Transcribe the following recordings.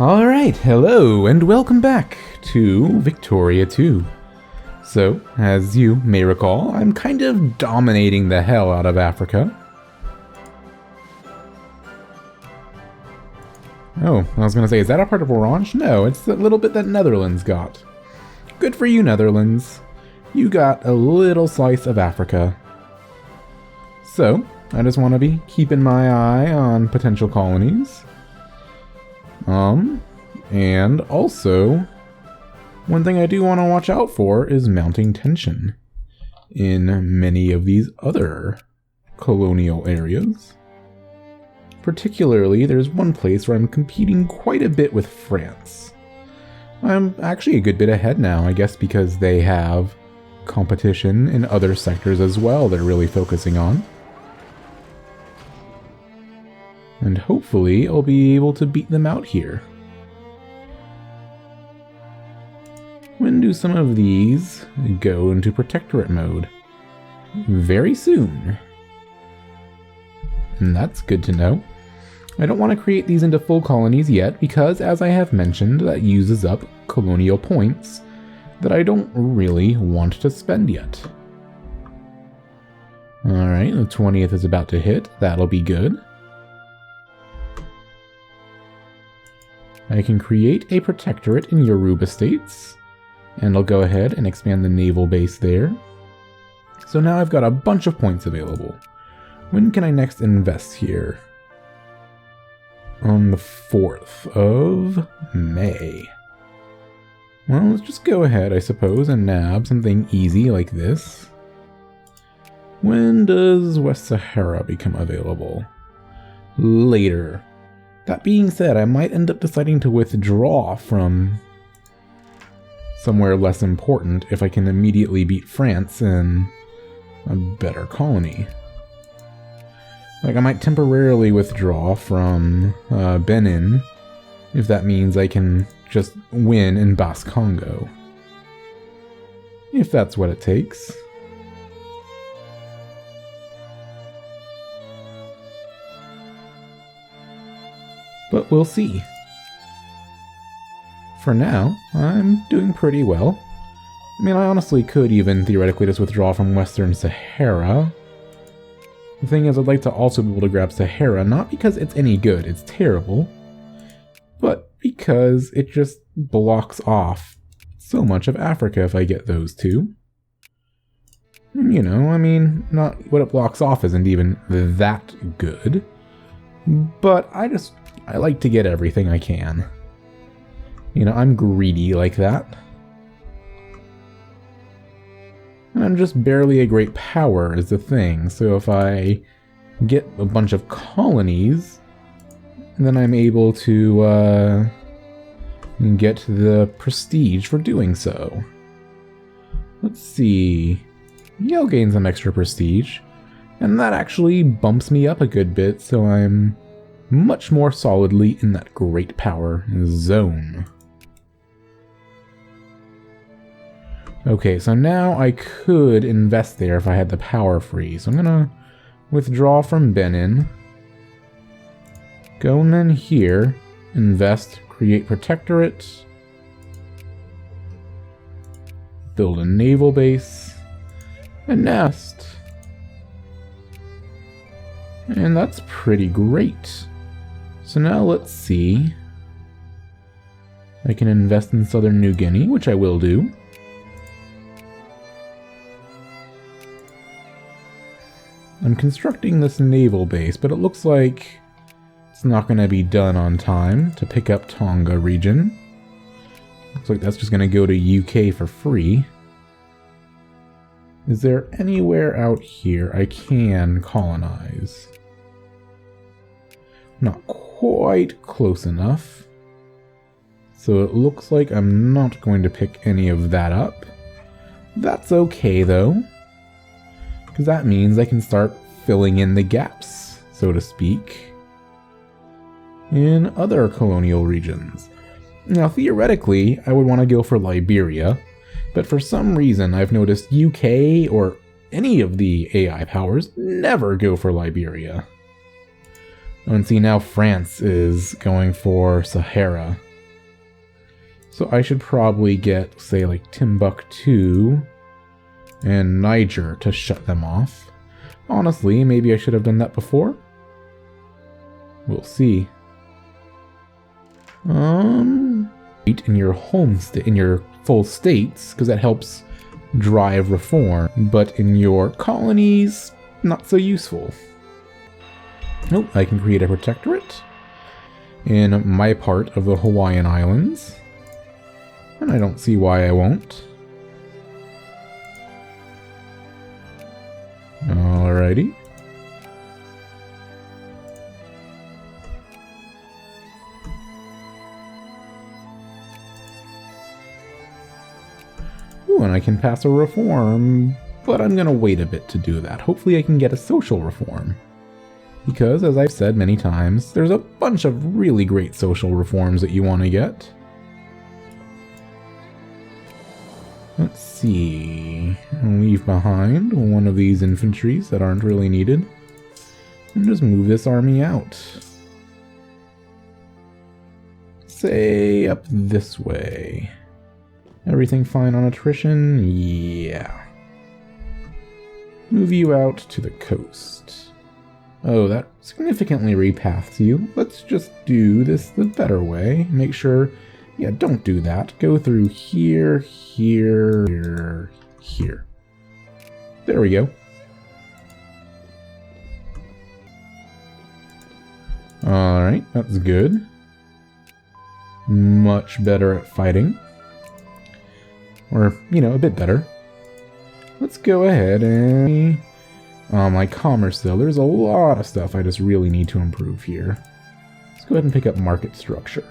Alright, hello and welcome back to Victoria 2. So, as you may recall, I'm kind of dominating the hell out of Africa. Oh, I was gonna say, is that a part of Orange? No, it's the little bit that Netherlands got. Good for you, Netherlands. You got a little slice of Africa. So, I just want to be keeping my eye on potential colonies. And also, one thing I do want to watch out for is mounting tension in many of these other colonial areas. Particularly, there's one place where I'm competing quite a bit with France. I'm actually a good bit ahead now, I guess because they have competition in other sectors as well they're really focusing on. And hopefully I'll be able to beat them out here. When do some of these go into protectorate mode? Very soon. And that's good to know. I don't want to create these into full colonies yet because, as I have mentioned, that uses up colonial points that I don't really want to spend yet. Alright, the 20th is about to hit. That'll be good. I can create a protectorate in Yoruba states, and I'll go ahead and expand the naval base there. So now I've got a bunch of points available. When can I next invest here? On the 4th of May. Well, let's just go ahead, I suppose, and nab something easy like this. When does West Sahara become available? Later. That being said, I might end up deciding to withdraw from somewhere less important if I can immediately beat France in a better colony. Like, I might temporarily withdraw from Benin if that means I can just win in Basse Congo. If that's what it takes. But we'll see. For now, I'm doing pretty well. I mean, I honestly could even theoretically just withdraw from Western Sahara. The thing is, I'd like to also be able to grab Sahara, not because it's any good, it's terrible, but because it just blocks off so much of Africa if I get those two. And, you know, I mean, not what it blocks off isn't even that good, but I like to get everything I can. You know, I'm greedy like that. And I'm just barely a great power is the thing, so if I get a bunch of colonies, then I'm able to get the prestige for doing so. Let's see. Yeah, I'll gain some extra prestige, and that actually bumps me up a good bit, so I'm much more solidly in that great power zone. Okay, so now I could invest there if I had the power free. So I'm gonna withdraw from Benin. Go and then here, invest, create protectorate, build a naval base, and nest. And that's pretty great. So now let's see. I can invest in Southern New Guinea, which I will do. I'm constructing this naval base, but it looks like it's not going to be done on time to pick up Tonga region. Looks like that's just going to go to UK for free. Is there anywhere out here I can colonize? Not quite close enough. So it looks like I'm not going to pick any of that up. That's okay though, because that means I can start filling in the gaps, so to speak, in other colonial regions. Now, theoretically, I would want to go for Liberia, but for some reason I've noticed UK or any of the AI powers never go for Liberia. Oh, and see, now France is going for Sahara. So I should probably get, say, like Timbuktu and Niger to shut them off. Honestly, maybe I should have done that before. We'll see. In your home state, in your full states, because that helps drive reform, but in your colonies, not so useful. Nope, I can create a protectorate in my part of the Hawaiian Islands, and I don't see why I won't. Alrighty. Ooh, and I can pass a reform, but I'm gonna wait a bit to do that. Hopefully I can get a social reform. Because, as I've said many times, there's a bunch of really great social reforms that you want to get. Let's see. I'll leave behind one of these infantries that aren't really needed. And just move this army out. Say up this way. Everything fine on attrition? Yeah. Move you out to the coast. Oh, that significantly repaths you. Let's just do this the better way. Make sure... Yeah, don't do that. Go through here, here, here, here. There we go. Alright, that's good. Much better at fighting. Or, you know, a bit better. Let's go ahead and... my commerce, though. There's a lot of stuff I just really need to improve here. Let's go ahead and pick up market structure.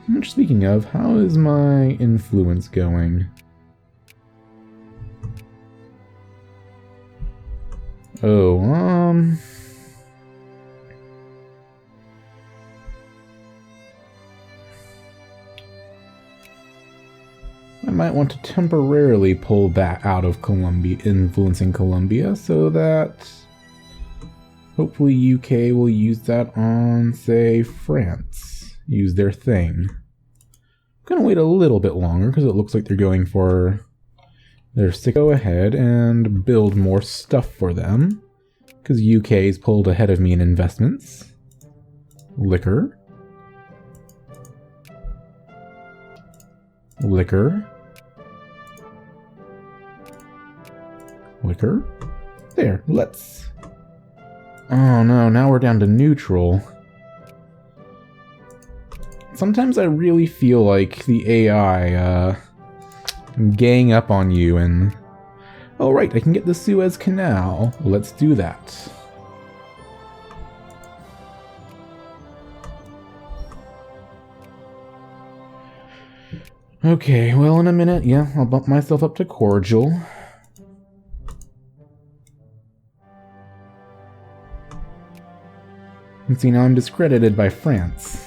And speaking of, how is my influence going? Oh, I might want to temporarily pull that out of Colombia, influencing Colombia, so that hopefully UK will use that on, say, France. Use their thing. I'm gonna wait a little bit longer because it looks like they're going for their sick. Go ahead and build more stuff for them because UK's pulled ahead of me in investments. Liquor. Liquor. Liquor. There, let's... Oh no, now we're down to neutral. Sometimes I really feel like the AI, gang up on you and... Oh right, I can get the Suez Canal. Let's do that. Okay, well in a minute, yeah, I'll bump myself up to cordial. And see, now I'm discredited by France.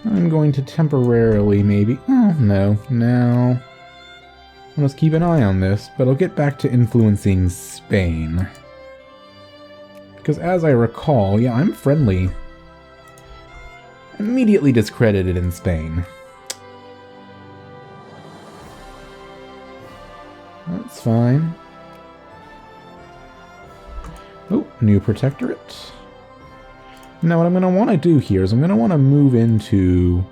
I'm going to temporarily, maybe... Oh, no. Now... Let's keep an eye on this, but I'll get back to influencing Spain. Because as I recall, yeah, I'm friendly. Immediately discredited in Spain. That's fine. Oh, new protectorate. Now what I'm going to want to do here is I'm going to want to move into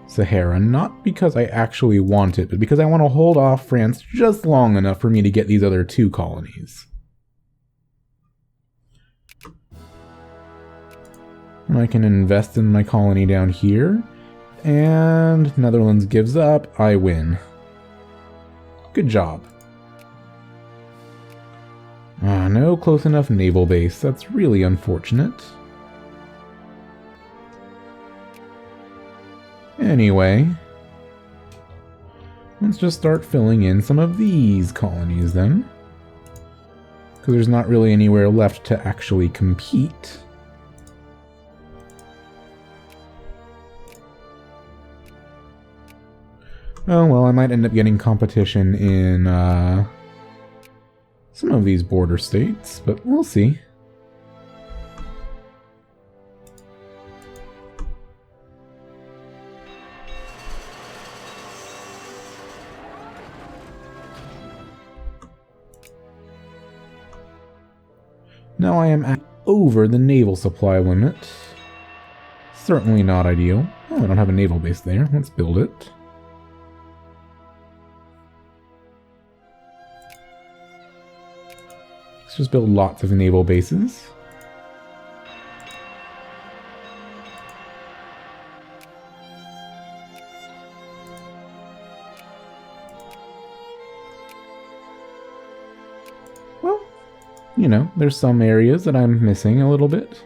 Sahara, not because I actually want it, but because I want to hold off France just long enough for me to get these other two colonies. And I can invest in my colony down here, and Netherlands gives up, I win. Good job. No close enough naval base, that's really unfortunate. Anyway, let's just start filling in some of these colonies then. Because there's not really anywhere left to actually compete. Oh well, I might end up getting competition in some of these border states, but we'll see. Now I am at over the naval supply limit. Certainly not ideal. Oh, I don't have a naval base there. Let's build it. Let's just build lots of naval bases. Well, you know, there's some areas that I'm missing a little bit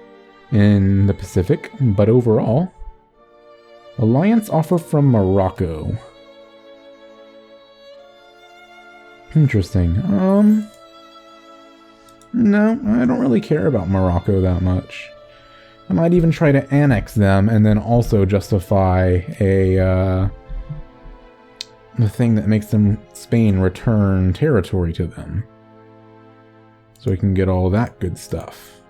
in the Pacific, but overall, alliance offer from Morocco. Interesting. No, I don't really care about Morocco that much. I might even try to annex them and then also justify the thing that makes them Spain return territory to them. So we can get all that good stuff.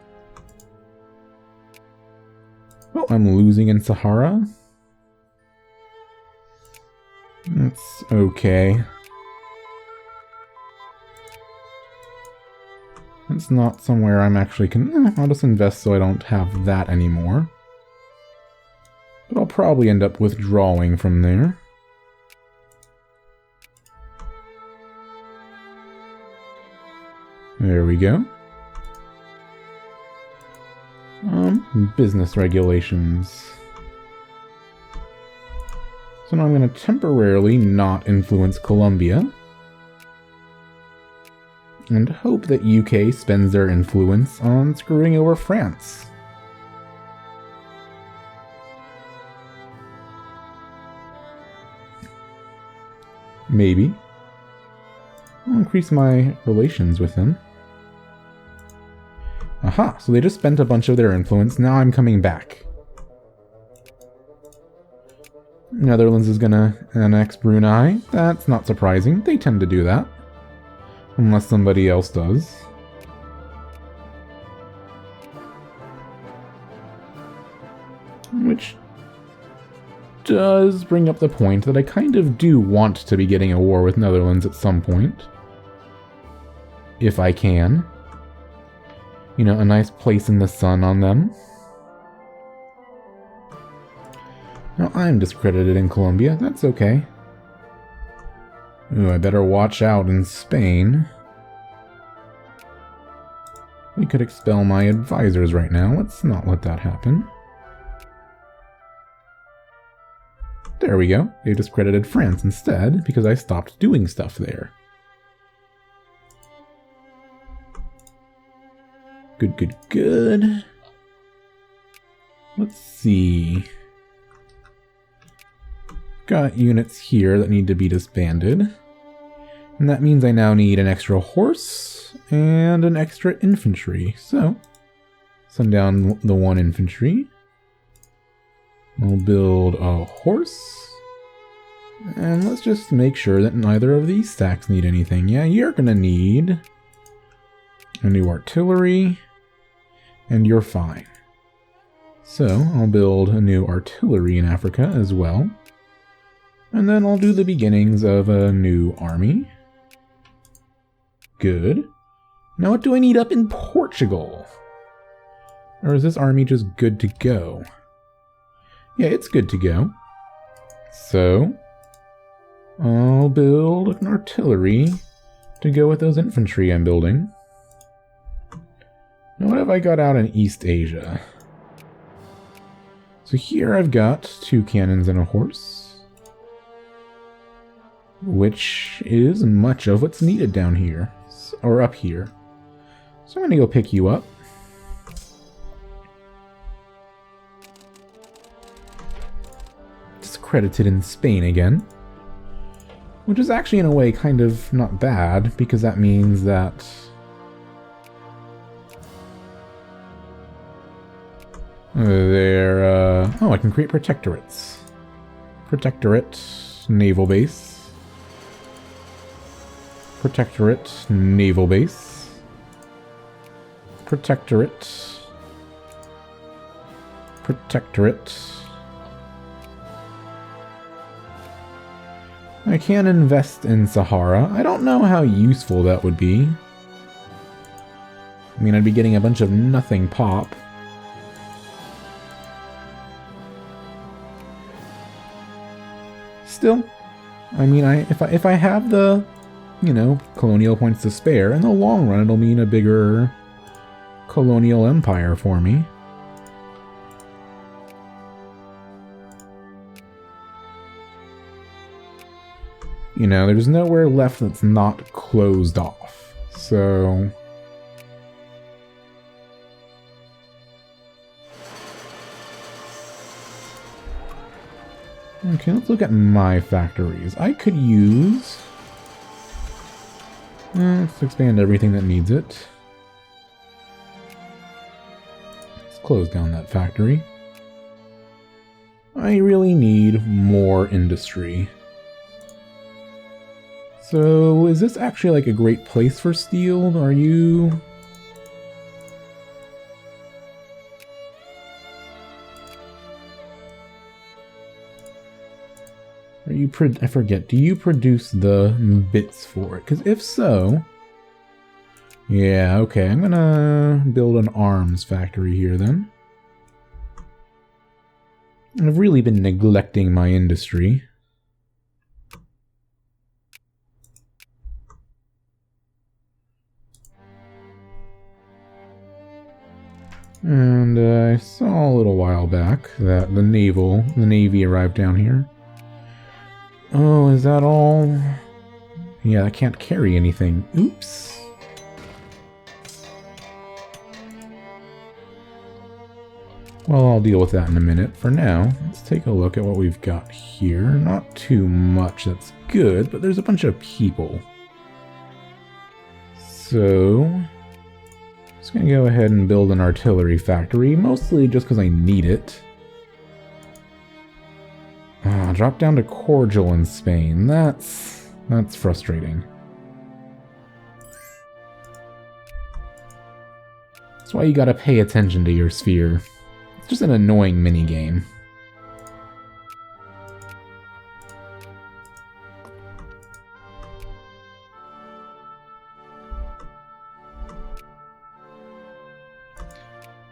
Well, I'm losing in Sahara. That's okay. It's not somewhere I'm actually I'll just invest so I don't have that anymore. But I'll probably end up withdrawing from there. There we go. Business regulations. So now I'm going to temporarily not influence Colombia. And hope that UK spends their influence on screwing over France. Maybe. I'll increase my relations with them. Aha, so they just spent a bunch of their influence, now I'm coming back. Netherlands is gonna annex Brunei. That's not surprising, they tend to do that. Unless somebody else does. Which does bring up the point that I kind of do want to be getting a war with Netherlands at some point. If I can. You know, a nice place in the sun on them. Now I'm discredited in Colombia, that's okay. Ooh, I better watch out in Spain. We could expel my advisors right now. Let's not let that happen. There we go. They discredited France instead because I stopped doing stuff there. Good, good, good. Let's see. Got units here that need to be disbanded. And that means I now need an extra horse and an extra infantry. So, send down the one infantry. We'll build a horse. And let's just make sure that neither of these stacks need anything. Yeah, you're gonna need a new artillery. And you're fine. So, I'll build a new artillery in Africa as well. And then I'll do the beginnings of a new army. Good. Now what do I need up in Portugal? Or is this army just good to go? Yeah, it's good to go. So, I'll build an artillery to go with those infantry I'm building. Now what have I got out in East Asia? So here I've got 2 cannons and a horse. Which is much of what's needed down here. Or up here. So I'm gonna go pick you up. Discredited in Spain again. Which is actually in a way kind of not bad, because that means that oh, I can create protectorates. Protectorate, naval base. Protectorate, naval base. Protectorate. Protectorate. I can invest in Sahara. I don't know how useful that would be. I mean, I'd be getting a bunch of nothing pop. Still, I mean, if I have the, you know, colonial points to spare, in the long run it'll mean a bigger colonial empire for me. You know, there's nowhere left that's not closed off, so... Okay, let's look at my factories. I could use... let's expand everything that needs it. Let's close down that factory. I really need more industry. So, is this actually like a great place for steel? Are you... I forget, do you produce the bits for it? Because if so... Yeah, okay, I'm gonna build an arms factory here then. I've really been neglecting my industry. And I saw a little while back that the Navy arrived down here. Oh, is that all? Yeah, I can't carry anything. Oops. Well, I'll deal with that in a minute. For now, let's take a look at what we've got here. Not too much that's good, but there's a bunch of people. So... just gonna go ahead and build an artillery factory, mostly just because I need it. Drop down to cordial in Spain. That's frustrating. That's why you gotta pay attention to your sphere. It's just an annoying minigame.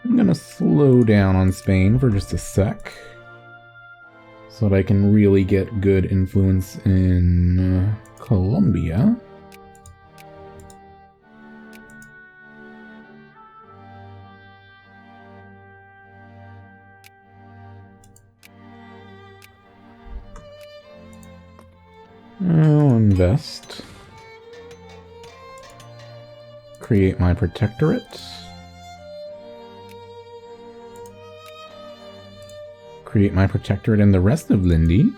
I'm gonna slow down on Spain for just a sec, so that I can really get good influence in Colombia. I'll invest. Create my protectorate. Create my protectorate in the rest of Lindy.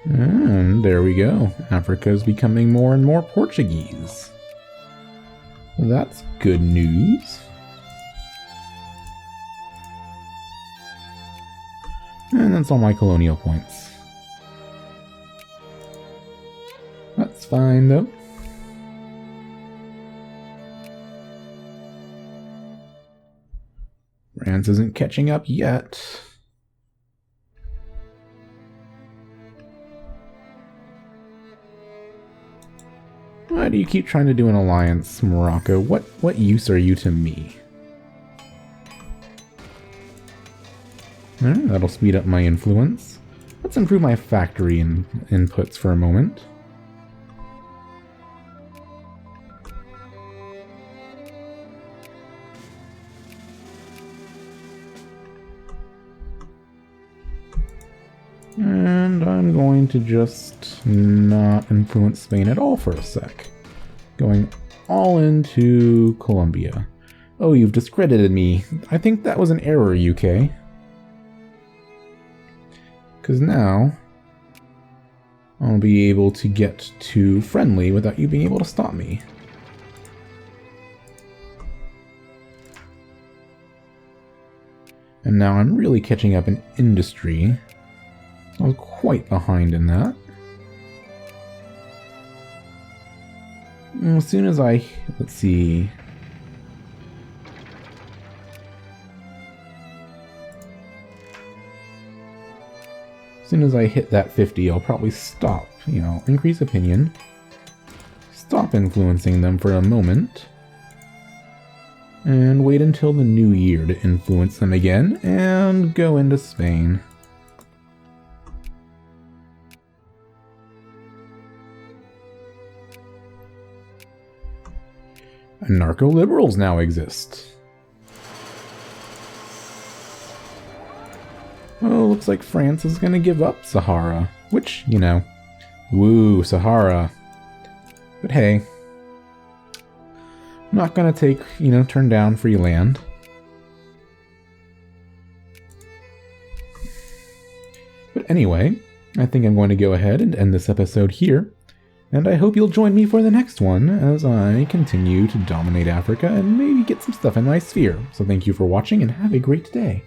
And there we go. Africa is becoming more and more Portuguese. That's good news. And that's all my colonial points. That's fine though. France isn't catching up yet. Why do you keep trying to do an alliance, Morocco? What use are you to me? Alright, that'll speed up my influence. Let's improve my factory inputs for a moment. And I'm going to just not influence Spain at all for a sec. Going all into Colombia. Oh, you've discredited me. I think that was an error, UK. Because now I'll be able to get to friendly without you being able to stop me. And now I'm really catching up in industry. I was quite behind in that. As soon as let's see. As soon as I hit that 50, I'll probably stop, increase opinion. Stop stop influencing them for a moment and wait until the new year to influence them again and go into Spain. Narco-liberals now exist. Well, looks like France is gonna give up Sahara, which, you know, woo, Sahara. But hey, I'm not gonna turn down free land. But anyway, I think I'm going to go ahead and end this episode here, and I hope you'll join me for the next one as I continue to dominate Africa and maybe get some stuff in my sphere. So thank you for watching and have a great day.